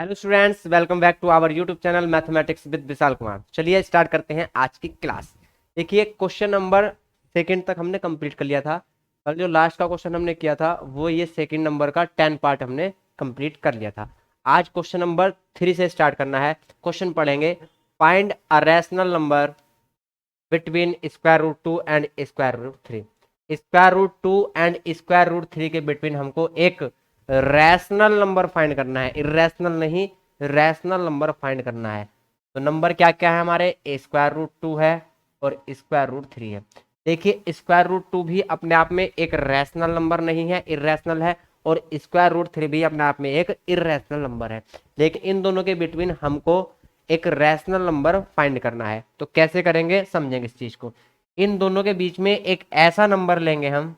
Hello students, welcome back to our YouTube channel mathematics with Vishal Kumar. चलिए start करते हैं आज की क्लास। देखिए, क्वेश्चन नंबर सेकंड तक हमने कंप्लीट कर लिया था। कल जो लास्ट का क्वेश्चन हमने किया था वो ये सेकंड नंबर का 10 पार्ट हमने कंप्लीट कर लिया था। आज क्वेश्चन नंबर 3 से स्टार्ट करना है। क्वेश्चन पढ़ेंगे, find a rational number between square root 2 and square root 3। Square root 2 and square root 3 के बिटवीन हमको एक रैशनल नंबर फाइंड करना है, इरेशनल नहीं, रैशनल नंबर फाइंड करना है। तो नंबर क्या क्या है हमारे, स्क्वायर रूट 2 है और स्क्वायर रूट 3 है। देखिए, स्क्वायर रूट 2 भी अपने आप में एक रैशनल नंबर नहीं है, इरेशनल है, और स्क्वायर रूट 3 भी अपने आप में एक इरेशनल नंबर है। लेकिन इन दोनों के बिटवीन हमको एक रैशनल नंबर फाइंड करना है। तो कैसे करेंगे, समझेंगे इस चीज को। इन दोनों के बीच में एक ऐसा नंबर लेंगे हम,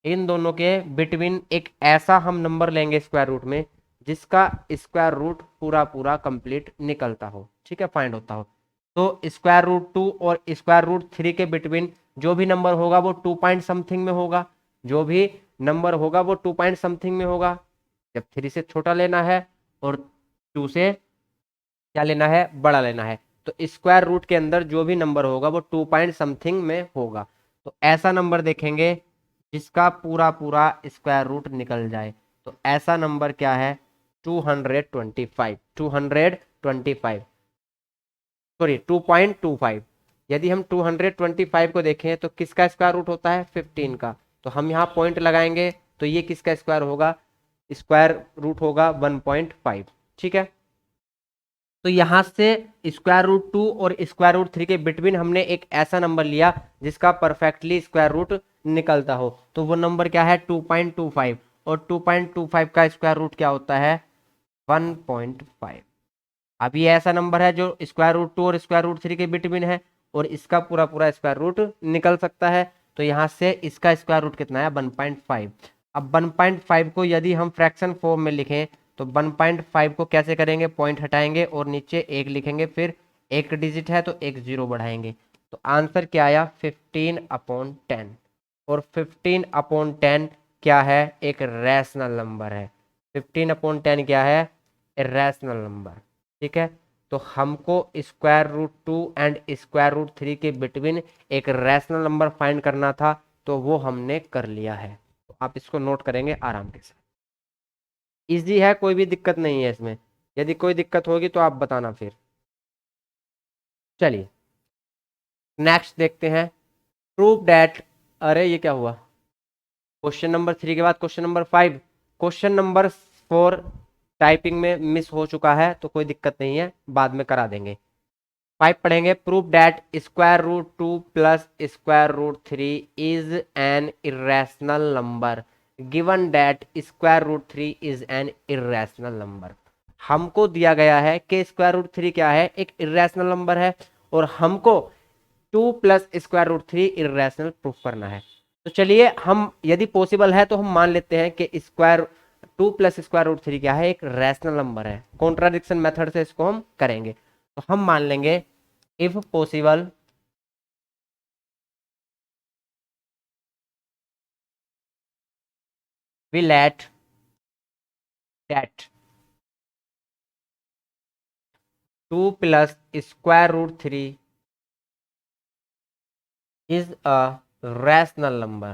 इन दोनों के बिटवीन एक ऐसा हम नंबर लेंगे स्क्वायर रूट में जिसका स्क्वायर रूट पूरा पूरा कंप्लीट निकलता हो, ठीक है, फाइंड होता हो। तो स्क्वायर रूट 2 और स्क्वायर रूट 3 के बिटवीन जो भी नंबर होगा वो 2 पॉइंट समथिंग में होगा, जो भी नंबर होगा वो 2 पॉइंट समथिंग में होगा। जब 3 से छोटा लेना है और 2 से क्या लेना है, बड़ा लेना है। तो स्क्वायर रूट के अंदर जो भी नंबर होगा वो 2 पॉइंट समथिंग में होगा। तो ऐसा नंबर देखेंगे जिसका पूरा पूरा स्क्वायर रूट निकल जाए। तो ऐसा नंबर क्या है, 225, 225, सॉरी 2.25। यदि हम 225 को देखें तो किसका स्क्वायर रूट होता है, 15 का। तो हम यहाँ पॉइंट लगाएंगे तो ये किसका स्क्वायर होगा, स्क्वायर रूट होगा 1.5, ठीक है। तो यहां से स्क्वायर रूट 2 और स्क्वायर रूट 3 के बिटवीन हमने एक ऐसा नंबर लिया जिसका परफेक्टली स्क्वायर रूट निकलता हो। तो वो नंबर क्या है, 2.25, और 2.25 का स्क्वायर रूट क्या होता है, 1.5। अब ये ऐसा नंबर है जो स्क्वायर रूट 2 और स्क्वायर रूट 3 के बिटवीन है और इसका पूरा पूरा स्क्वायर रूट निकल सकता है। तो यहाँ से इसका स्क्वायर रूट कितना है, 1.5। अब 1.5 को यदि हम फ्रैक्शन फॉर्म में लिखें तो 1.5 को कैसे करेंगे, पॉइंट हटाएंगे और नीचे एक लिखेंगे, फिर एक डिजिट है तो एक जीरो बढ़ाएंगे। तो आंसर क्या आया, 15/10। और 15/10 क्या है, एक रैशनल नंबर है। 15/10 क्या है, रैशनल नंबर, ठीक है। तो हमको square root 2 and square root 3 के बिटवीन एक रैशनल नंबर फाइंड करना था, तो वो हमने कर लिया है। तो आप इसको नोट करेंगे आराम के साथ। इजी है, कोई भी दिक्कत नहीं है इसमें। यदि कोई दिक्कत होगी तो आप बताना फिर। चलिए नेक्स्ट देखते हैं, प्रूव दैट। अरे ये क्या हुआ, क्वेश्चन नंबर 3 के बाद question number 5। Question number 4 typing में मिस हो चुका है तो कोई दिक्कत नहीं है, बाद में करा देंगे। 5 पढ़ेंगे, prove that square root 2 plus square root 3 is an irrational number given that square root 3 is an irrational number. हमको दिया गया है कि स्क्वायर रूट 3 क्या है, एक इरेशनल नंबर है, और हमको 2 plus square root 3 irrational proof करना है। तो चलिए, हम यदि पॉसिबल है तो हम मान लेते हैं कि स्क्वायर 2 प्लस स्क्वायर रूट 3 क्या है, एक रैशनल नंबर है। कॉन्ट्राडिक्शन मेथड से इसको हम करेंगे। तो हम मान लेंगे, if possible we let that 2 plus square root 3 is a rational number।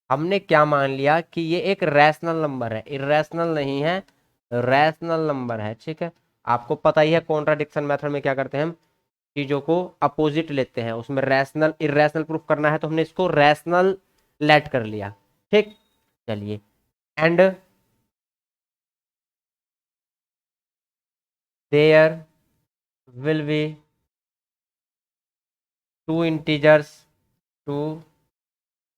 हमने क्या मान लिया कि ये एक रैशनल नंबर है, इरेशनल नहीं है, रैशनल नंबर है, ठीक है। आपको पता ही है कॉन्ट्राडिक्शन मेथड में क्या करते हैं हम, चीजों को अपोजिट लेते हैं। उसमें रैशनल इरेशनल प्रूफ करना है तो हमने इसको रैशनल लेट कर लिया, ठीक। चलिए, and there will be two integers, two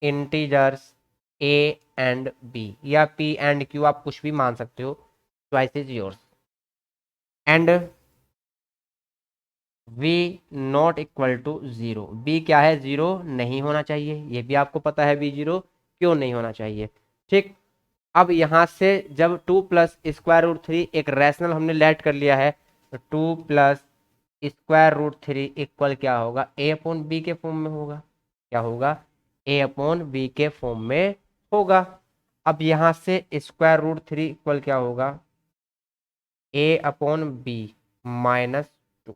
integers a and b, या पी एंड क्यू, आप कुछ भी मान सकते हो, choice is yours. And b not equal to zero, b क्या है, जीरो नहीं होना चाहिए। ये भी आपको पता है बी जीरो क्यों नहीं होना चाहिए, ठीक। अब यहां से जब 2 प्लस स्क्वायर रूट 3 एक रैशनल हमने लेट कर लिया है, तो 2 प्लस स्क्वायर रूट 3 इक्वल क्या होगा, ए अपॉन बी के फॉर्म में होगा। क्या होगा, ए अपॉन बी के फॉर्म में होगा। अब यहां से स्क्वायर रूट 3 इक्वल क्या होगा, ए अपॉन बी -2।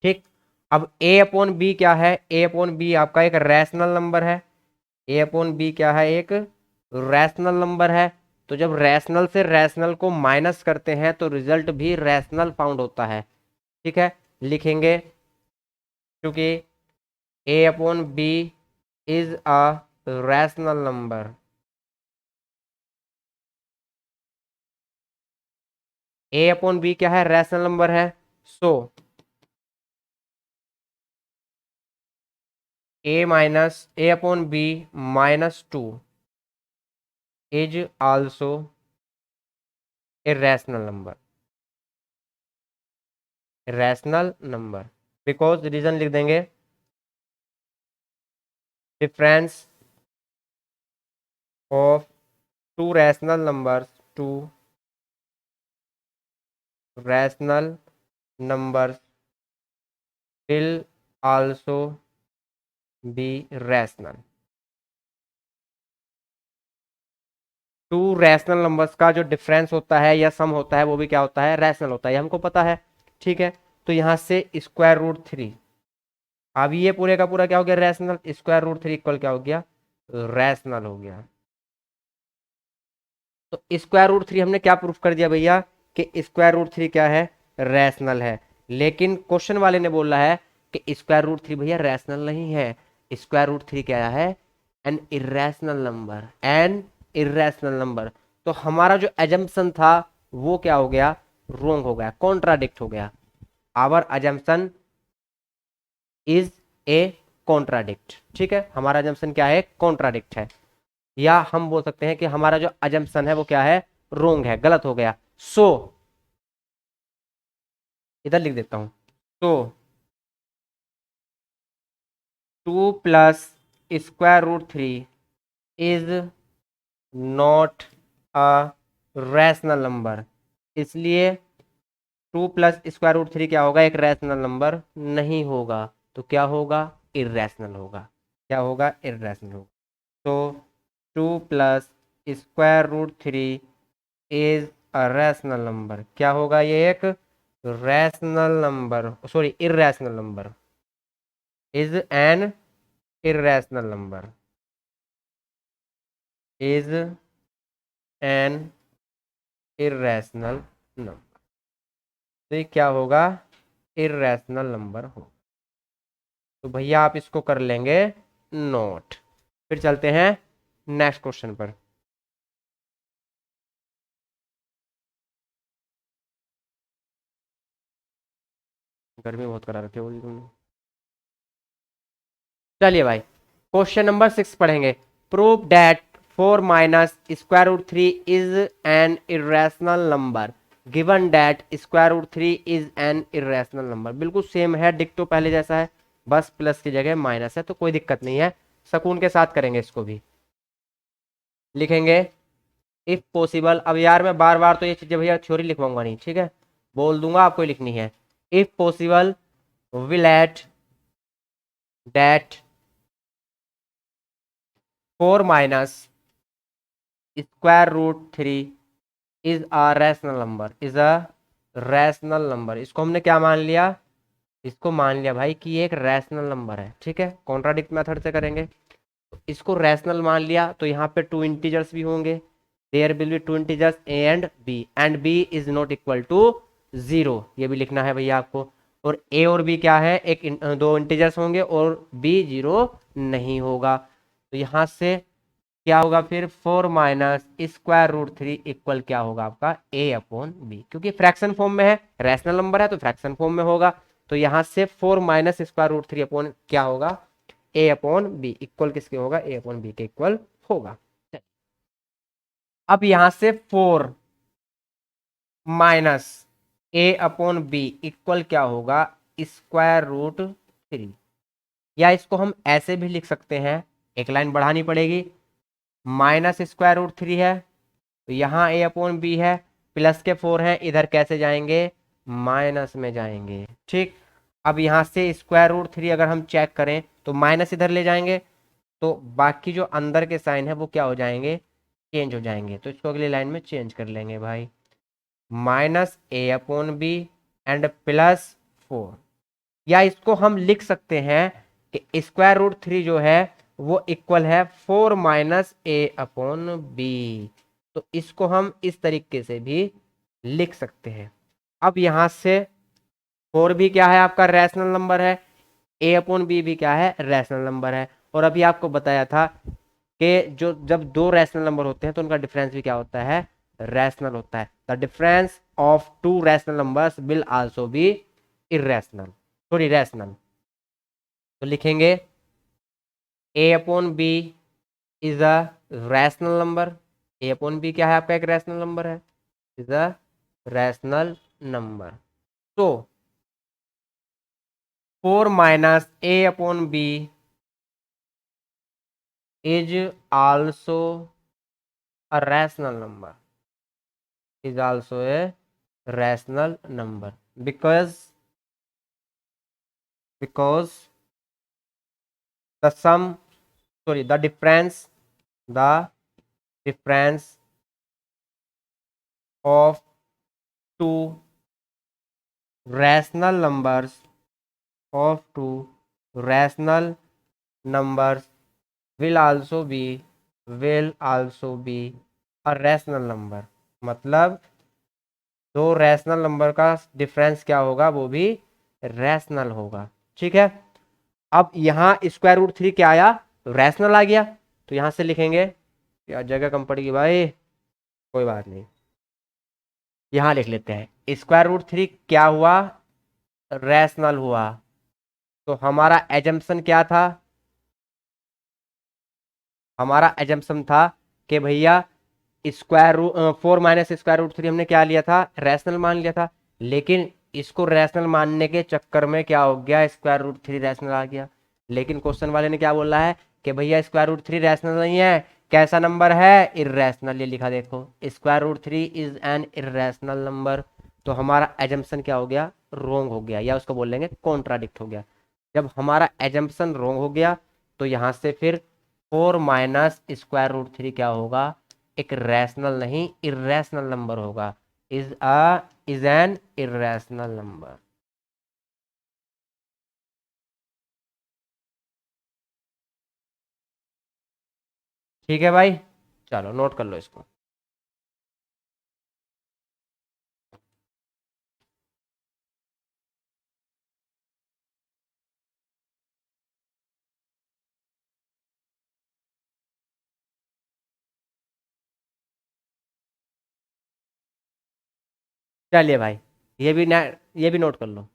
ठीक, अब ए अपॉन बी क्या है? ए अपॉन बी आपका एक रैशनल नंबर है। ए अपॉन बी क्या है? एक रैशनल नंबर है। तो जब रैशनल से रैशनल को माइनस करते हैं तो रिजल्ट भी रैशनल फाउंड होता है। ठीक है, लिखेंगे क्योंकि A upon B is a rational number. A upon B क्या है? रैशनल नंबर है। So A upon B -2 is also a rational number. Rational number because reason लिख देंगे, difference of two rational numbers, two rational numbers will also be rational. Two rational numbers का जो difference होता है या सम होता है वो भी क्या होता है? रैशनल होता है, ये हमको पता है। ठीक है, तो यहां से √3, अब ये पूरे का पूरा क्या हो गया? रैशनल। √3 इक्वल क्या हो गया? रैशनल हो गया। तो √3 हमने क्या प्रूफ कर दिया भैया? कि √3 क्या है? रैशनल है। लेकिन क्वेश्चन वाले ने बोला है कि √3 भैया रैशनल नहीं है। √3 क्या है? N irrational number, N irrational number. तो हमारा जो एजम्पशन था वो क्या हो गया? रोंग हो गया, कॉन्ट्राडिक्ट हो गया। Our assumption is a contradict. ठीक है, हमारा एजम्पशन क्या है? कॉन्ट्राडिक्ट है। या हम बोल सकते हैं कि हमारा जो अजम्पशन है वो क्या है? रोंग है, गलत हो गया। सो इधर लिख देता हूं। तो 2 + √3 is not a rational number. इसलिए 2 + √3 क्या होगा? एक रैशनल नंबर नहीं होगा। तो क्या होगा? इरेशनल होगा। क्या होगा? इरेशनल होगा। तो 2 + √3 इज अ रैशनल नंबर। क्या होगा? ये एक rational number, sorry irrational number, is an irrational number, is an irrational number. तो ये क्या होगा? इरेशनल नंबर हो। तो भैया आप इसको कर लेंगे नोट। फिर चलते हैं नेक्स्ट क्वेश्चन पर। गर्मी बहुत करा रखी होगी तुमने। चलिए भाई, क्वेश्चन नंबर 6 पढ़ेंगे। Prove that 4 - √3 is an irrational number given that √3 is an irrational number. बिल्कुल सेम है, डिक्टो पहले जैसा है, बस प्लस की जगह माइनस है, तो कोई दिक्कत नहीं है। सुकून के साथ करेंगे इसको भी। लिखेंगे इफ पॉसिबल। अब यार मैं बार बार तो ये चीजें भैया थ्योरी लिखवाऊंगा नहीं, ठीक है, बोल दूंगा, आपको लिखनी है। If possible will at that 4 - √3 is a rational number, is a rational number. इसको हमने क्या मान लिया? इसको मान लिया भाई कि ये एक रैशनल नंबर है। ठीक है, कॉन्ट्राडिक्ट मेथड से करेंगे। तो इसको रैशनल मान लिया तो यहाँ पे टू इंटीजर्स भी होंगे। There will be two integers and b is not equal to 0। ये भी लिखना है भैया आपको। और ए और बी क्या है? दो इंटीजर्स होंगे और बी 0 नहीं होगा। तो यहाँ से क्या होगा फिर? 4 - इक्वल क्या होगा आपका? ए अपॉन बी, क्योंकि फ्रैक्शन फॉर्म में है, रैशनल नंबर है तो फ्रैक्शन फॉर्म में होगा। तो यहां से 4 - अपॉन क्या होगा? ए अपॉन बी इक्वल किसके होगा? ए अपॉन बी के इक्वल होगा। अब यहां से 4 - ए अपॉन बी इक्वल क्या होगा? √3। या इसको हम ऐसे भी लिख सकते हैं, एक लाइन बढ़ानी पड़ेगी। -√3 है तो यहाँ ए अपॉन बी है, प्लस के 4 हैं, इधर कैसे जाएंगे? माइनस में जाएंगे। ठीक, अब यहाँ से √3 अगर हम चेक करें तो माइनस इधर ले जाएंगे, तो बाकी जो अंदर के साइन है वो क्या हो जाएंगे? चेंज हो जाएंगे। तो इसको अगली लाइन में चेंज कर लेंगे भाई। Minus A upon b and plus 4। या इसको हम लिख सकते हैं कि स्क्वायर रूट 3 जो है वो इक्वल है 4 माइनस ए अपॉन बी। तो इसको हम इस तरीके से भी लिख सकते हैं। अब यहां से 4 भी क्या है आपका रैशनल नंबर है, ए अपॉन बी भी क्या है रैशनल नंबर है। और अभी आपको बताया था कि जो जब दो रैशनल नंबर होते हैं तो उनका डिफरेंस भी क्या होता है, रैशनल होता है। The difference of two rational numbers will also be irrational, sorry rational. तो लिखेंगे A upon B is a rational number. A upon B क्या है आपका एक रैशनल नंबर है, इज अ रैशनल नंबर। तो 4 minus A upon B is also a rational number, is also a rational number because the sum, sorry, the difference of two rational numbers will also be a rational number। मतलब दो rational number का difference क्या होगा, वो भी rational होगा। ठीक है, अब यहाँ स्क्वायर रूट 3 क्या आया, रैशनल आ गया। तो यहां से लिखेंगे, क्या जगह कम पड़ेगी भाई, कोई बात नहीं, यहां लिख लेते हैं स्क्वायर रूट 3 क्या हुआ, रैशनल हुआ। तो हमारा एजम्पशन क्या था, हमारा एजम्पशन था कि भैया square root 4 minus square root 3 हमने क्या लिया था, रैशनल मान लिया था। लेकिन इसको रैशनल मानने के चक्कर में क्या हो गया, स्क्वायर रूट 3 रैशनल आ गया। लेकिन क्वेश्चन वाले ने क्या बोला है कि भैया स्क्वायर रूट 3 रैशनल नहीं है, कैसा नंबर है, इर्रेशनल। ये लिखा देखो, square root 3 is an irrational number. तो हमारा एजम्पशन क्या हो गया, रोंग हो गया, या उसको बोल लेंगे कॉन्ट्राडिक्ट हो गया। जब हमारा एजम्पशन रोंग हो गया तो यहां से फिर 4 माइनस स्क्वायर रूट 3 क्या होगा, एक रैशनल नहीं इरेशनल नंबर होगा, इज एन इरेशनल नंबर। ठीक है भाई, चलो नोट कर लो इसको। चलिए भाई, ये भी ये भी नोट कर लो।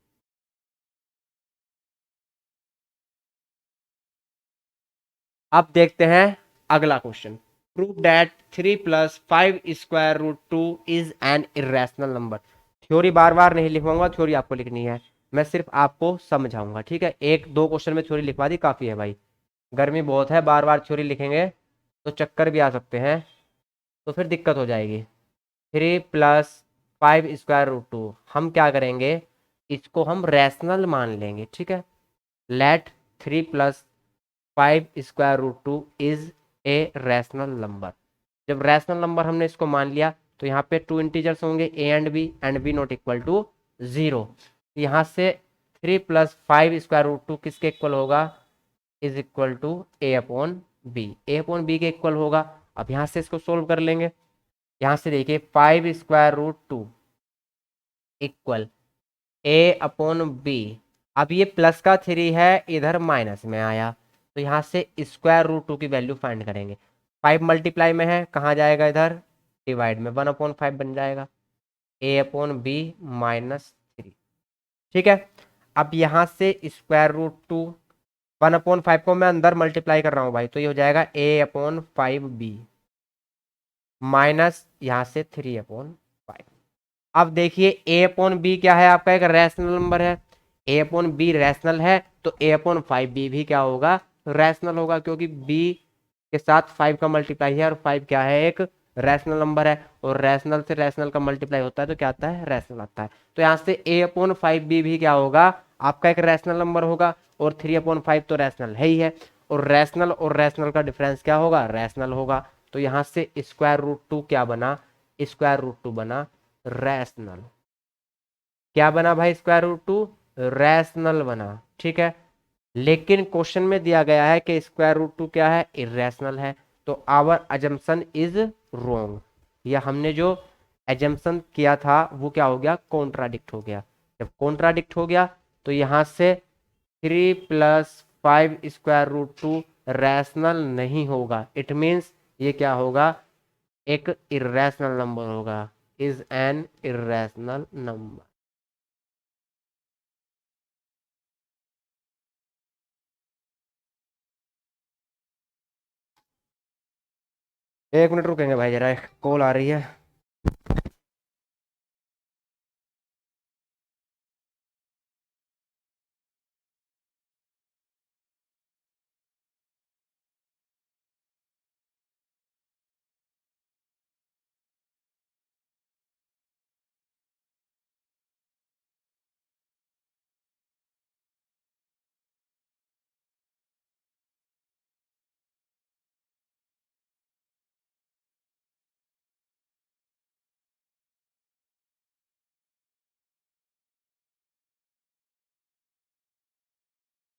अब देखते हैं अगला question. Prove that 3 plus 5 square root 2 is an irrational number. Theory बार बार नहीं लिखवाऊंगा, थ्योरी आपको लिखनी है, मैं सिर्फ आपको समझाऊंगा। ठीक है, एक दो क्वेश्चन में थ्योरी लिखवा दी काफी है भाई, गर्मी बहुत है, बार बार थ्योरी लिखेंगे तो चक्कर भी आ सकते हैं, तो फिर दिक्कत हो जाएगी। 3 प्लस 5 स्क्वायर रूट 2 हम क्या करेंगे, इसको हम रैशनल मान लेंगे। ठीक है, let 3 plus 5 square root 2 is a rational number. जब रैशनल नंबर हमने इसको मान लिया तो यहाँ पे टू इंटीजर्स होंगे a and b not equal to 0। यहाँ से 3 प्लस 5 स्क्वायर रूट 2 किसके इक्वल होगा, is equal to a upon b, a upon b के इक्वल होगा। अब यहाँ से इसको सोल्व कर लेंगे। यहाँ से देखिए 5 स्क्वायर रूट 2 इक्वल ए अपॉन बी। अब ये प्लस का 3 है, इधर माइनस में आया, तो यहाँ से स्क्वायर रूट 2 की वैल्यू फाइंड करेंगे। 5 मल्टीप्लाई में है, कहाँ जाएगा, इधर डिवाइड में, 1/5 बन जाएगा, ए अपॉन बी -3। ठीक है, अब यहाँ से स्क्वायर रूट 2 1/5 को मैं अंदर मल्टीप्लाई कर रहा हूँ भाई, तो ये हो जाएगा a/5b माइनस यहाँ से 3/5। अब देखिए a/b क्या है आपका, एक रैशनल नंबर है, a/b रैशनल है तो a/5b भी क्या होगा, रैशनल होगा, क्योंकि b के साथ 5 का मल्टीप्लाई है और 5 क्या है, एक रैशनल नंबर है, और रैशनल से रैशनल का मल्टीप्लाई होता है तो क्या आता है, रैशनल आता है। तो यहाँ से a/5b भी क्या होगा, आपका एक रैशनल नंबर होगा, और 3/5 तो रैशनल है ही है, और रैशनल का डिफरेंस क्या होगा, रैशनल होगा। तो यहाँ से स्क्वायर रूट 2 क्या बना, स्क्वायर रूट 2 बना रैशनल। क्या बना भाई स्क्वायर रूट टू? रैशनल बना, ठीक है। लेकिन क्वेश्चन में दिया गया है कि स्क्वायर रूट टू क्या है? इरेशनल है। तो आवर अजम्पशन इज रोंग, या हमने जो एजम्पशन किया था वो क्या हो गया? कॉन्ट्राडिक्ट हो गया। जब कॉन्ट्राडिक्ट हो गया तो यहां से 3 + 5 स्क्वायर रूट टू रैशनल नहीं होगा। इट मीन्स ये क्या होगा? एक इरेशनल नंबर होगा। Is an irrational number. एक मिनट रुकेंगे भाई, जरा कॉल आ रही है।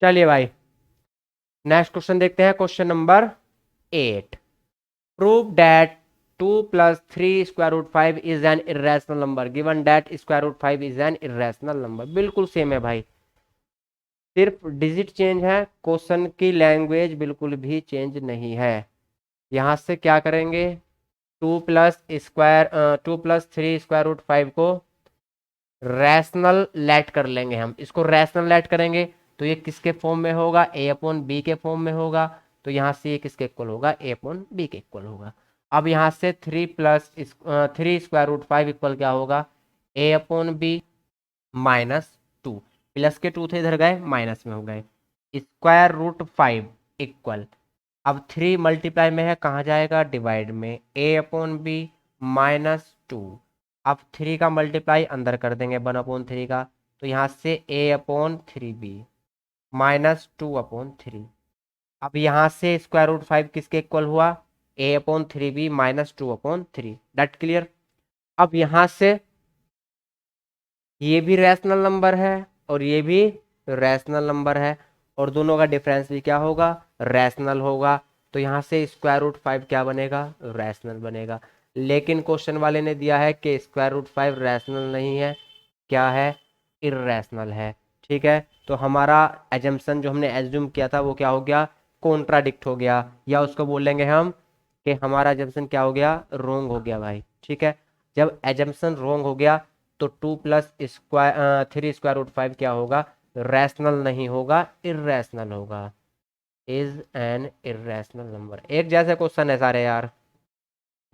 चलिए भाई, नेक्स्ट क्वेश्चन देखते हैं। Question number 8। Prove that 2 + 3 square root 5 is an irrational number given that square root 5 is an irrational number. बिल्कुल सेम है भाई, सिर्फ डिजिट चेंज है, क्वेश्चन की लैंग्वेज बिल्कुल भी चेंज नहीं है। यहां से क्या करेंगे? 2 + 3 स्क्वायर रूट 5 को रैशनल लेट कर लेंगे। हम इसको रैशनल लेट करेंगे तो ये किसके फॉर्म में होगा? a/b के फॉर्म में होगा। तो यहाँ से ये किसके इक्वल होगा? a/b के इक्वल होगा। अब यहाँ से 3 स्क्वायर रूट 5 इक्वल क्या होगा? a/b -2। प्लस के 2 थे, इधर गए माइनस में हो गए। स्क्वायर रूट 5 इक्वल, अब 3 मल्टीप्लाई में है, कहाँ जाएगा? डिवाइड में। a/b -2। अब 3 का मल्टीप्लाई अंदर कर देंगे 1/3 का, तो यहाँ से a/3b -2/3। अब यहाँ से स्क्वायर रूट 5 किसके इक्वल हुआ? a/3b -2/3। That clear. अब यहाँ से ये भी रैशनल नंबर है और ये भी रैशनल नंबर है, और दोनों का डिफरेंस भी क्या होगा? रैशनल होगा। तो यहाँ से स्क्वायर रूट 5 क्या बनेगा? रैशनल बनेगा। लेकिन क्वेश्चन वाले ने दिया है कि स्क्वायर रूट 5 रैशनल नहीं है, क्या है? इर्रेशनल है। ठीक है, तो हमारा एजम्पशन जो हमने एज्यूम किया था वो क्या हो गया? कॉन्ट्राडिक्ट हो गया, या उसको बोलेंगे हम कि हमारा एजम्पशन क्या हो गया? रोंग हो गया भाई। ठीक है, जब एजम्पशन रोंग हो गया तो 2 + 3 स्क्वायर रूट 5 क्या होगा? रैशनल नहीं होगा, इर्रेशनल होगा। Is an irrational number. एक जैसे क्वेश्चन है सारे यार,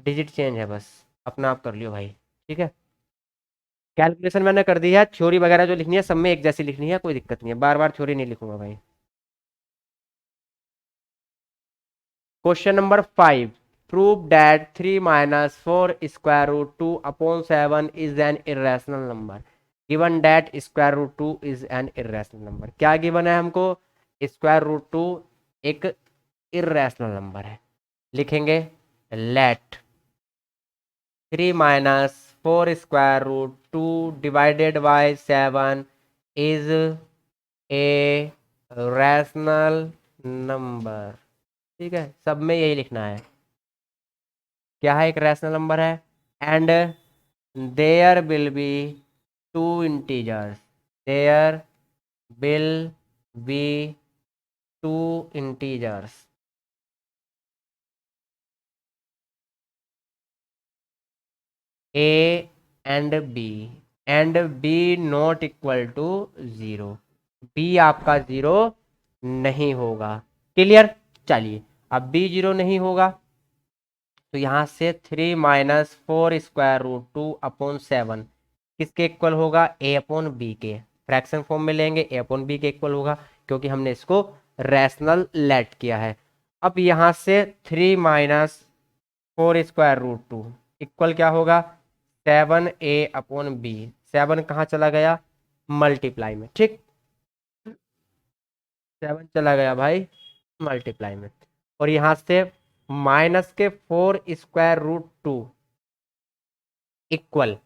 डिजिट चेंज है बस, अपना आप कर लियो भाई। ठीक है, कैलकुलेशन मैंने कर दी है, थ्योरी वगैरह जो लिखनी है सब में एक जैसी लिखनी है, कोई दिक्कत नहीं है, बार बार थ्योरी नहीं लिखूंगा भाई। Question number 5। Prove that 3 - 4 square root 2/7 is an irrational number given that square root 2 is an irrational number. क्या गिवन है हमको? स्क्वायर रूट 2 एक इरेशनल नंबर है। लिखेंगे let 3 - 4 square root 2 divided by 7 is a rational number. ठीक है, सब में यही लिखना है, क्या है? एक रैशनल नंबर है। And there will be 2 integers, there will be 2 integers a and b not equal to 0। B आपका 0 नहीं होगा। क्लियर। चलिए, अब बी 0 नहीं होगा तो यहाँ से 3 - 4 स्क्वायर रूट 2/7 किसके इक्वल होगा? a/b के। फ्रैक्शन फॉर्म में लेंगे, a/b के इक्वल होगा, क्योंकि हमने इसको रैशनल लेट किया है। अब यहाँ से 3 - 4 स्क्वायर रूट 2 इक्वल क्या होगा? 7a/b। 7 कहाँ चला गया? मल्टीप्लाई में। ठीक, 7 चला गया भाई मल्टीप्लाई में। और यहाँ से -4 square root 2 equal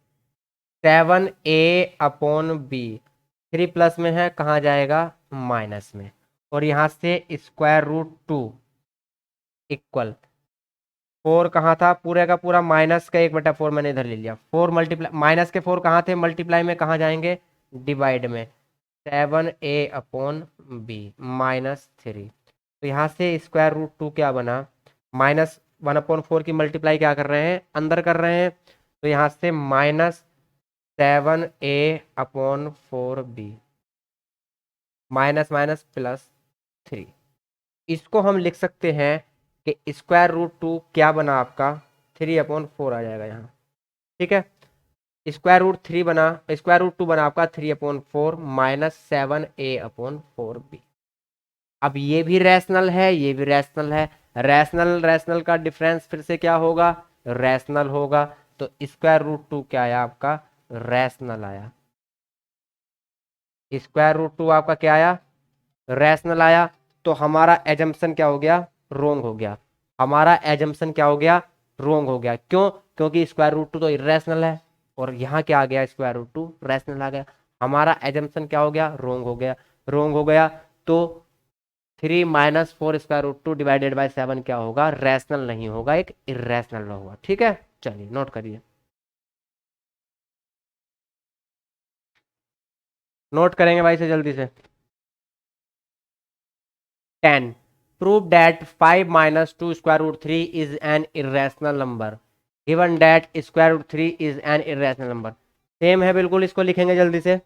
7a/b, 3 plus में है, कहाँ जाएगा, माइनस में, और यहाँ से √2 इक्वल 4 कहाँ था, पूरे का पूरा माइनस का 1/4 मैंने इधर ले लिया, 4 मल्टीप्लाई, माइनस के 4 कहाँ थे, मल्टीप्लाई में कहाँ जाएंगे, डिवाइड में, 7a/b -3। तो यहाँ से √2 क्या बना, -1/4 की मल्टीप्लाई क्या कर रहे हैं, अंदर कर रहे हैं, तो यहाँ से -7a/4b, माइनस माइनस +3। इसको हम लिख सकते हैं कि √2 क्या बना आपका, 3/4 आ जाएगा यहाँ, ठीक है। √3 बना, √2 बना आपका 3/4 -7a/4b। अब ये भी रैशनल है, ये भी रैशनल है, रैशनल रैशनल का डिफरेंस फिर से क्या होगा, रैशनल होगा। तो √2 क्या आया आपका, रैशनल आया। √2 आपका क्या आया, रैशनल आया। तो हमारा एजम्पशन क्या हो गया, रोंग हो गया। हमारा एजम्पशन क्या हो गया, रोंग हो गया। क्यों, क्योंकि √2 तो इरेशनल है, और यहाँ क्या आ गया, √2 रैशनल आ गया। हमारा एजम्पशन क्या हो गया, रोंग हो गया। रोंग हो गया तो 3 - 4 √2 डिवाइडेड बाय 7 क्या होगा, रैशनल नहीं होगा, एक इरेशनल होगा। ठीक है, चलिए नोट करिए, नोट करेंगे भाई से जल्दी से। 10, prove that 5 - 2 √3 is an irrational number given that √3 is an irrational number। Same है बिल्कुल, इसको लिखेंगे जल्दी से।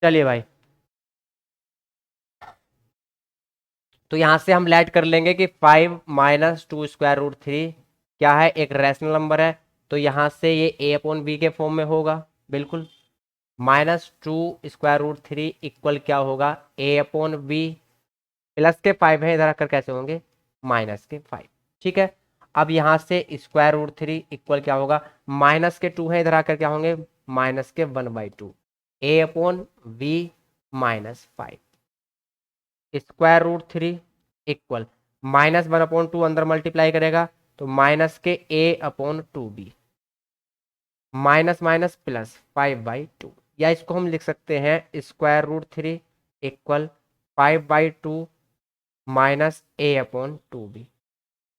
चलिए भाई, तो यहां से हम लेट कर लेंगे कि 5 - 2 √3 क्या है, एक रैशनल नंबर है। तो यहां से ये a/b के फॉर्म में होगा, बिल्कुल। -2 √3 इक्वल क्या होगा, a/b, प्लस के 5 है, इधर आकर कैसे होंगे, -5। ठीक है, अब यहां से √3 इक्वल क्या होगा, -2 है, इधर आकर क्या होंगे, -1/2, a/b -5। √3 इक्वल -1/2 अंदर मल्टीप्लाई करेगा, तो -a/2b, माइनस माइनस प्लस 5/2। या इसको हम लिख सकते हैं √3 इक्वल 5/2 -a/2b।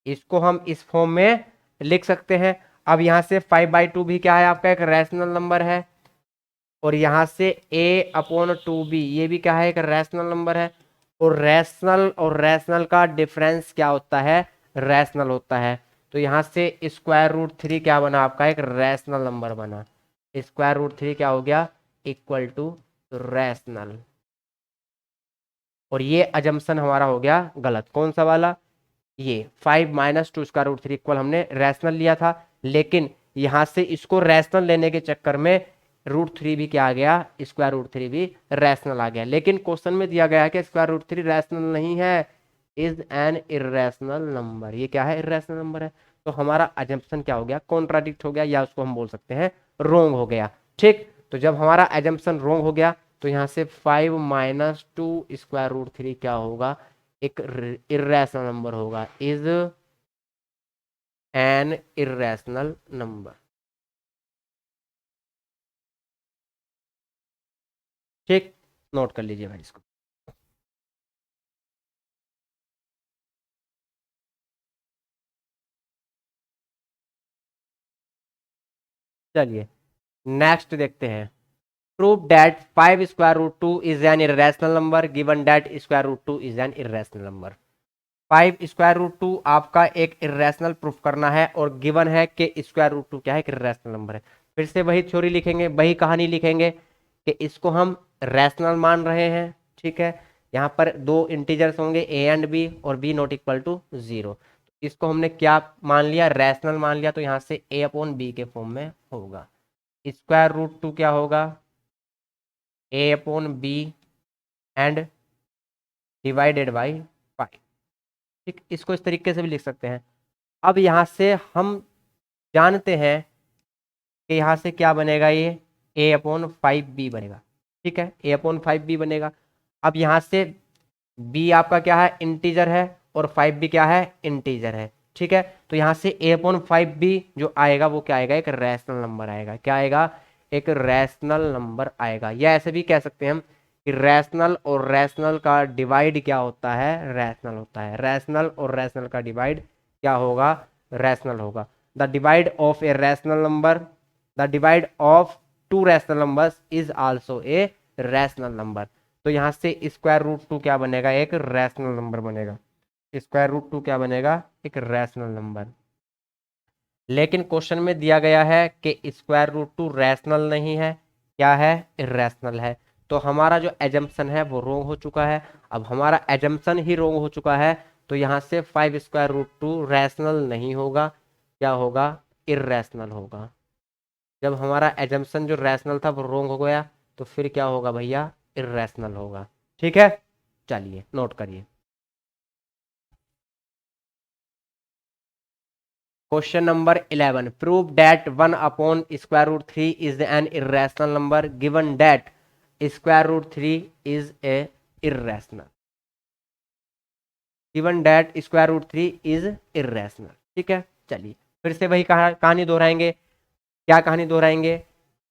इसको हम इस फॉर्म में लिख सकते हैं। अब यहां से 5/2 भी क्या है, आपका एक रैशनल नंबर है, और यहां से a/2b ये भी क्या है, एक रैशनल नंबर है। और रैशनल का डिफरेंस क्या होता है, रैशनल होता है। तो यहां से √3 क्या बना आपका, एक रैशनल नंबर बना। √3 क्या हो गया, इक्वल टू रैशनल। और ये अजम्पशन हमारा हो गया गलत, कौन सा वाला, ये 5 - 2 √3 इक्वल हमने रैशनल लिया था, लेकिन यहां से इसको रैशनल लेने के चक्कर में √3 भी क्या आ गया, √3 भी रैशनल आ गया। लेकिन क्वेश्चन में दिया गया है कि √3 रैशनल नहीं है, इज एन इरेशनल नंबर। ये क्या है, इरेशनल नंबर है। तो हमारा अजम्पशन क्या हो गया, कॉन्ट्राडिक्ट हो गया, या उसको हम बोल सकते हैं रोंग हो गया। ठीक, तो जब हमारा एजम्पशन रोंग हो गया, तो यहाँ से 5 - 2 √3 क्या होगा, एक इरेशनल नंबर होगा, इज एन इरेशनल नंबर। ठीक, नोट कर लीजिए भाई इसको। चलिए नेक्स्ट देखते हैं। Prove that 5 √2 is an irrational number given that √2 is an irrational number. 5 √2 आपका एक इरेशनल प्रूफ करना है, और गिवन है कि √2 क्या है, एक इरेशनल नंबर है। फिर से वही थ्योरी लिखेंगे, वही कहानी लिखेंगे कि इसको हम रैशनल मान रहे हैं, ठीक है। यहाँ पर दो इंटीजर्स होंगे a एंड b और b नॉट इक्वल टू 0। इसको हमने क्या मान लिया, रैशनल मान लिया, तो यहाँ से a अपॉन b के फॉर्म में होगा। स्क्वायर रूट टू क्या होगा, a upon b and divided by 5। ठीक, इसको इस तरीके से भी लिख सकते हैं। अब यहाँ से हम जानते हैं कि यहाँ से क्या बनेगा, ये a अपॉन 5b बनेगा, ठीक है, a अपॉन 5b बनेगा। अब यहाँ से b आपका क्या है, इंटीजर है, और 5b क्या है, इंटीजर है, ठीक है। तो यहाँ से a अपॉन 5b जो आएगा वो क्या आएगा, एक रैशनल नंबर आएगा। क्या आएगा, एक रैशनल नंबर आएगा। या ऐसे भी कह सकते हैं हम कि रैशनल और रैशनल का डिवाइड क्या होता है, रैशनल होता है। रैशनल और रैशनल का डिवाइड क्या होगा, रैशनल होगा। The divide of A rational number, the divide of two rational numbers is also a rational number. तो यहाँ से स्क्वायर रूट टू क्या बनेगा, एक रैशनल नंबर बनेगा। स्क्वायर रूट टू क्या बनेगा, एक रैशनल नंबर। लेकिन क्वेश्चन में दिया गया है कि स्क्वायर रूट टू रैशनल नहीं है, क्या है, इर्रेशनल है। तो हमारा जो एजम्पशन है वो रोंग हो चुका है। अब हमारा एजम्पशन ही रोंग हो चुका है, तो यहाँ से 5 स्क्वायर रूट टू रैशनल नहीं होगा, क्या होगा, इर्रेशनल होगा। जब हमारा एजम्पशन जो रैशनल था वो रोंग हो गया, तो फिर क्या होगा भैया, इर्रेशनल होगा। ठीक है, चलिए नोट करिए। Question number 11, prove that 1 upon square root 3 is an irrational number given that square root 3 is a irrational, given that square root 3 is irrational. ठीक है, चलिए फिर से वही कहानी दोहराएंगे। क्या कहानी दोहराएंगे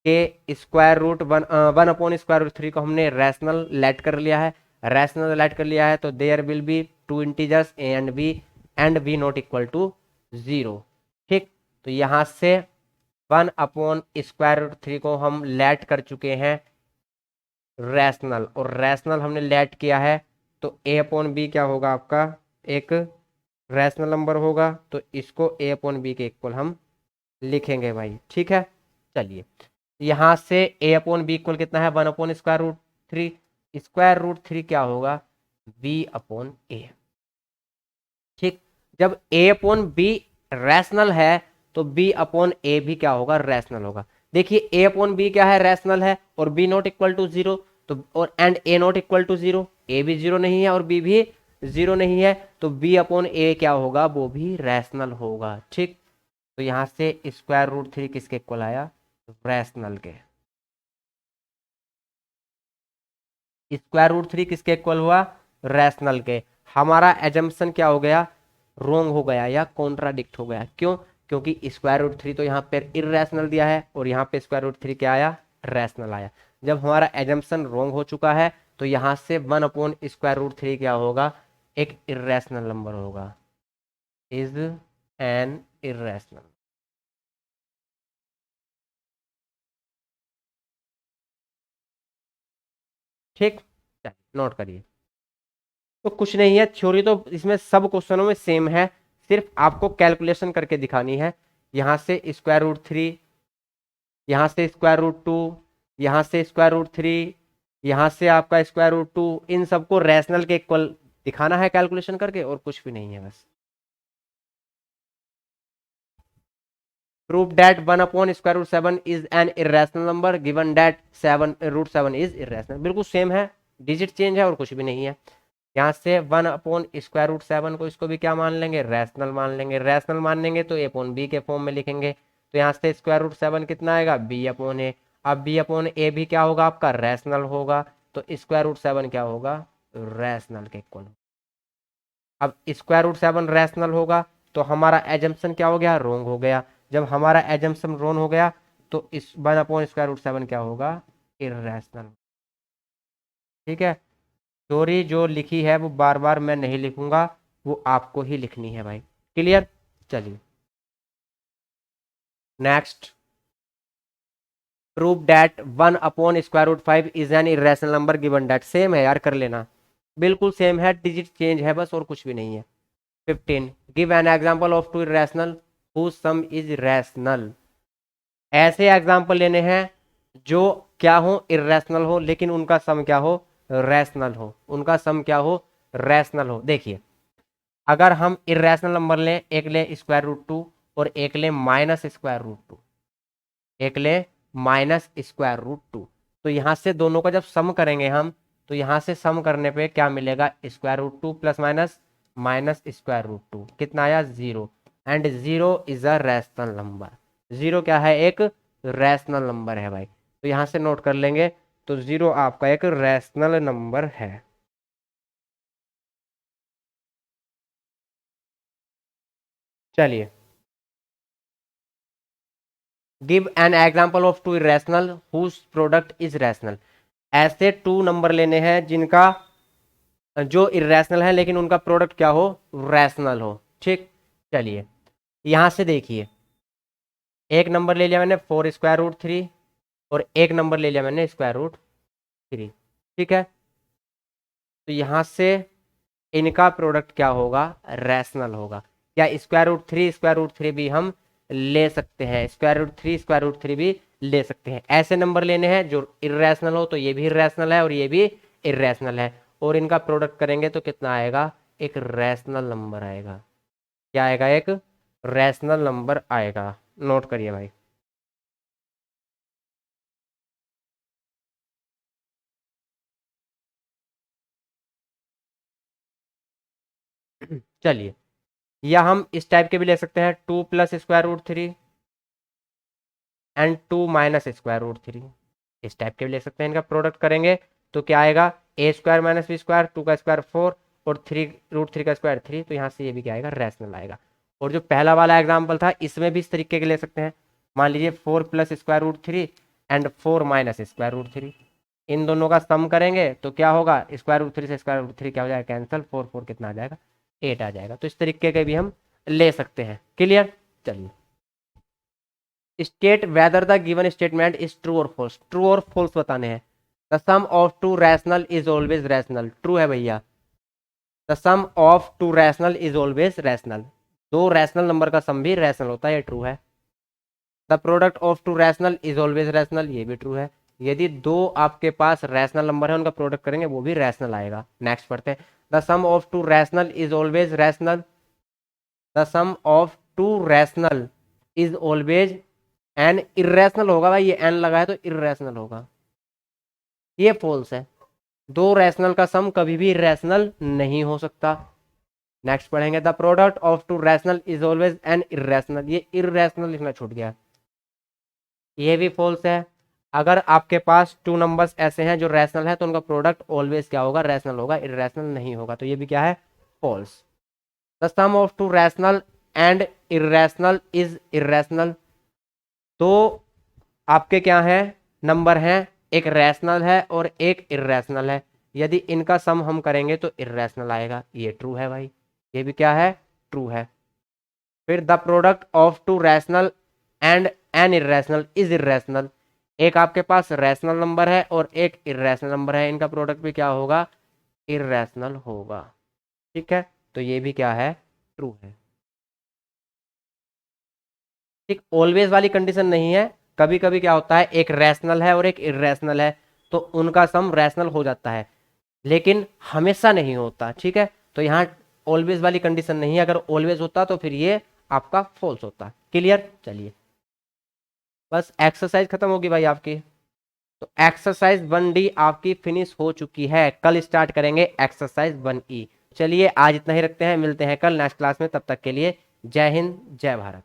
कि square root one upon square root 3 को हमने रैशनल लेट कर लिया है। रैशनल लेट कर लिया है तो there will be two integers a and b not equal to 0। ठीक, तो यहाँ से 1 अपॉन स्क्वायर रूट 3 को हम लेट कर चुके हैं रैशनल, और रैशनल हमने लेट किया है, तो a अपॉन बी क्या होगा आपका, एक रैशनल नंबर होगा। तो इसको a अपॉन बी के इक्वल हम लिखेंगे भाई। ठीक है, चलिए यहाँ से a अपॉन बी इक्वल कितना है, 1 upon square root 3। Square root 3 क्या होगा, b अपॉन ए। ठीक, जब a अपॉन बी रैशनल है तो b अपॉन ए भी क्या होगा, रैशनल होगा। देखिए a अपॉन बी क्या है, रैशनल है, और b नॉट इक्वल टू 0, तो और and a not equal to 0, a भी 0 नहीं है और b भी 0 नहीं है, तो b अपॉन ए क्या होगा, वो भी रैशनल होगा। ठीक, तो यहाँ से स्क्वायर रूट 3 किसके इक्वल आया, रैशनल के। स्क्वायर रूट 3 किसके इक्वल हुआ, रैशनल के। हमारा एजम्पशन क्या हो गया, रोंग हो गया या कॉन्ट्राडिक्ट हो गया। क्यों, क्योंकि स्क्वायर रूट 3 तो यहाँ पर इर्रेशनल दिया है और यहाँ पे स्क्वायर रूट 3 क्या आया, रैशनल आया। जब हमारा एजम्पशन रोंग हो चुका है तो यहाँ से 1 अपॉन स्क्वायर रूट 3 क्या होगा, एक इर्रेशनल नंबर होगा, इज एन इर्रेशनल। ठीक, नोट करिए। तो कुछ नहीं है, थ्योरी तो इसमें सब क्वेश्चनों में सेम है, सिर्फ आपको कैलकुलेशन करके दिखानी है। यहाँ से स्क्वायर रूट 3, यहाँ से स्क्वायर रूट 2, यहाँ से स्क्वायर रूट 3, यहाँ से आपका स्क्वायर रूट 2, इन सबको रैशनल के इक्वल दिखाना है कैलकुलेशन करके, और कुछ भी नहीं है बस। Prove that 1 upon square root 7 is an irrational number given that 7 root 7 is irrational. बिल्कुल सेम है, डिजिट चेंज है और कुछ भी नहीं है। यहाँ से 1 अपॉन स्क्वायर रूट 7 को इसको भी क्या मान लेंगे, रैशनल मान लेंगे। रैशनल मान लेंगे तो ए अपॉन बी के फॉर्म में लिखेंगे। तो यहाँ से स्क्वायर रूट 7 कितना आएगा, बी अपॉन ए। अब बी अपॉन ए भी क्या होगा आपका, रैशनल होगा, तो स्क्वायर रूट 7 क्या होगा, रैशनल के इक्वल। अब स्क्वायर रूट 7 रैशनल होगा तो हमारा एजम्पशन क्या हो गया, रोंग हो गया। जब हमारा एजम्पशन रोंग हो गया तो इस 1 अपॉन स्क्वायर रूट 7 क्या होगा, इर्रेशनल। ठीक है, थ्योरी जो लिखी है वो बार बार मैं नहीं लिखूंगा, वो आपको ही लिखनी है भाई। क्लियर, चलिए next. Prove that 1 upon square root 5 is an irrational number given that. Same है यार, कर लेना, बिल्कुल सेम है, डिजिट चेंज है बस और कुछ भी नहीं है। 15, give an example of two irrational whose sum is rational. ऐसे एग्जांपल लेने हैं जो क्या हो, इर्रेशनल हो, लेकिन उनका सम क्या हो, रैशनल हो, उनका सम क्या हो, रैशनल हो। देखिए अगर हम इर्रेशनल नंबर लें, एक लें स्क्वायर रूट टू और एक लें माइनस स्क्वायर रूट टू, एक लें माइनस स्क्वायर रूट टू, तो यहां से दोनों का जब सम करेंगे हम, तो यहां से सम करने पे क्या मिलेगा, square root two plus minus minus square root two, कितना आया, zero. And zero is a rational number. Zero क्या है, एक रैशनल नंबर है भाई, तो यहां से नोट कर लेंगे। तो जीरो आपका एक रैशनल नंबर है। चलिए, give an example of two irrational whose product is rational. ऐसे टू नंबर लेने हैं जिनका जो इरेशनल है लेकिन उनका प्रोडक्ट क्या हो, रैशनल हो। ठीक, चलिए यहां से देखिए, एक नंबर ले लिया मैंने फोर स्क्वायर रूट थ्री और एक नंबर ले लिया मैंने स्क्वायर रूट थ्री। ठीक है, तो यहां से इनका प्रोडक्ट क्या होगा, रैशनल होगा। क्या स्क्वायर रूट थ्री भी हम ले सकते हैं, स्क्वायर रूट थ्री भी ले सकते हैं। ऐसे नंबर लेने हैं जो इरेशनल हो, तो ये भी इरेशनल है और ये भी इरेशनल है, और इनका प्रोडक्ट करेंगे तो कितना आएगा, एक रैशनल नंबर आएगा। क्या आएगा, एक रैशनल नंबर आएगा। नोट करिए भाई। चलिए, या हम इस टाइप के भी ले सकते हैं, two plus square root three and two minus square root three. इस टाइप के भी ले सकते हैं, इनका प्रोडक्ट करेंगे तो क्या आएगा, A square minus B square, two का स्क्वायर फोर और थ्री रूट थ्री का स्क्वायर थ्री, तो यहाँ से ये भी क्या आएगा, रैशनल आएगा। और जो पहला वाला एग्जाम्पल था इसमें भी इस तरीके के ले सकते हैं। मान लीजिए four plus square root three and four minus square root three, इन दोनों का सम करेंगे तो क्या होगा, स्क्वायर रूट थ्री से स्क्वायर रूट थ्री क्या हो जाएगा, कैंसिल, फोर फोर कितना आ जाएगा, एट आ जाएगा। तो इस तरीके के भी हम ले सकते हैं। क्लियर। चलिए, state whether the given statement is true और फॉल्स। ट्रू और फॉल्स बताने हैं। The sum of two rational is always rational. True है भैया, the sum of two rational is always rational. दो रैशनल नंबर का सम भी रैशनल होता है, ये ट्रू है। The product of two rational is always rational, ये भी ट्रू है। यदि दो आपके पास रैशनल नंबर है उनका प्रोडक्ट करेंगे वो भी रैशनल आएगा। नेक्स्ट पढ़ते हैं। The sum of two rational is always rational. The sum of two rational is always an irrational होगा भाई, ये एन लगा है तो इरेशनल होगा, ये फॉल्स है। दो रैशनल का सम कभी भी इरेशनल नहीं हो सकता। नेक्स्ट पढ़ेंगे, the product of two rational is always an irrational, ये इरेशनल लिखना छूट गया, ये भी फॉल्स है। अगर आपके पास टू नंबर्स ऐसे हैं जो रैशनल है तो उनका प्रोडक्ट ऑलवेज क्या होगा, रैशनल होगा, इरेशनल नहीं होगा, तो ये भी क्या है, false. The sum of two rational and irrational is irrational. तो आपके क्या है, नंबर हैं, एक रैशनल है और एक इरेशनल है। यदि इनका सम हम करेंगे तो इरेशनल आएगा, ये ट्रू है भाई, ये भी क्या है, ट्रू है। फिर the product of two rational and an irrational is irrational. एक आपके पास रैशनल नंबर है और एक इरेशनल नंबर है, इनका प्रोडक्ट भी क्या होगा, इरेशनल होगा। ठीक है, तो ये भी क्या है, ट्रू है। ठीक, ऑलवेज वाली कंडीशन नहीं है, कभी कभी क्या होता है, एक रैशनल है और एक इरेशनल है तो उनका सम रैशनल हो जाता है, लेकिन हमेशा नहीं होता। ठीक है, तो यहाँ ऑलवेज वाली कंडीशन नहीं है, अगर ऑलवेज होता तो फिर ये आपका फॉल्स होता। क्लियर। चलिए, बस एक्सरसाइज खत्म होगी भाई आपकी। तो एक्सरसाइज 1D आपकी फिनिश हो चुकी है, कल स्टार्ट करेंगे एक्सरसाइज 1E। चलिए आज इतना ही रखते हैं, मिलते हैं कल नेक्स्ट क्लास में, तब तक के लिए जय हिंद जय भारत।